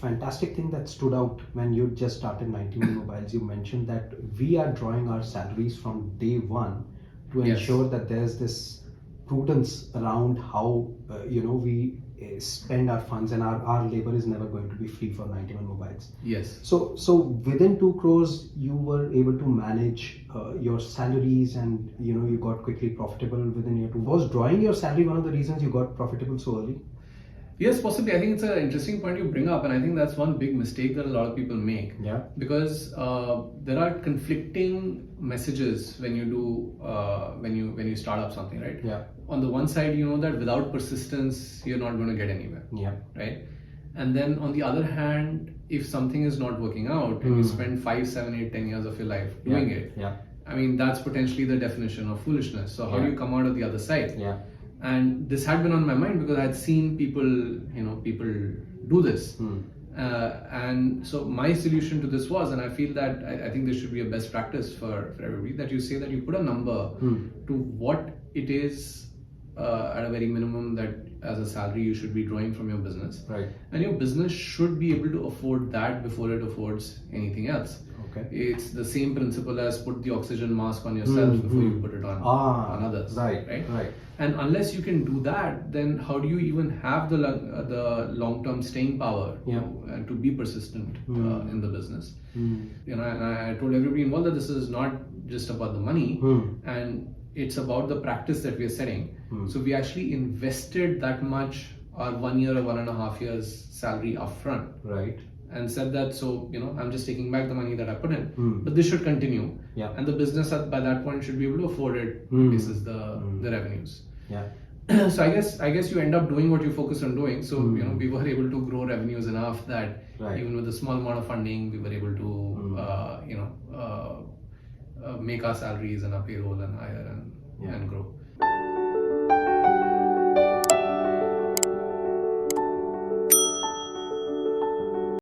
fantastic thing that stood out when you just started 91 Mobiles. You mentioned that we are drawing our salaries from day one to ensure that there's this prudence around how we spend our funds, and our labor is never going to be free for 91 Mobiles. Yes. So within 2 crores, you were able to manage your salaries, and you got quickly profitable within your 2. Was drawing your salary one of the reasons you got profitable so early? Yes, possibly. I think it's an interesting point you bring up, and I think that's one big mistake that a lot of people make. Yeah. Because there are conflicting messages when you do when you start up something, right? Yeah. On the one side, you know that without persistence, you're not going to get anywhere. Yeah. Right. And then on the other hand, if something is not working out, and you spend 5, 7, 8, 10 years of your life doing it, I mean, that's potentially the definition of foolishness. So how do you come out of the other side? Yeah. And this had been on my mind because I had seen people do this. And so my solution to this was, and I feel that I think this should be a best practice for everybody, that you say that you put a number to what it is at a very minimum that as a salary you should be drawing from your business. Right. And your business should be able to afford that before it affords anything else. Okay. It's the same principle as put the oxygen mask on yourself before you put it on others. Right. And unless you can do that, then how do you even have the long-term staying power to be persistent in the business? And I told everybody involved that this is not just about the money, and it's about the practice that we are setting. So we actually invested that much, our 1 year or 1.5 years salary upfront. Right. And said that, so I'm just taking back the money that I put in, but this should continue. Yeah. And the business by that point should be able to afford it basis the revenues. Yeah. So I guess you end up doing what you focus on doing. So we were able to grow revenues enough that even with a small amount of funding, we were able to make our salaries and our payroll and hire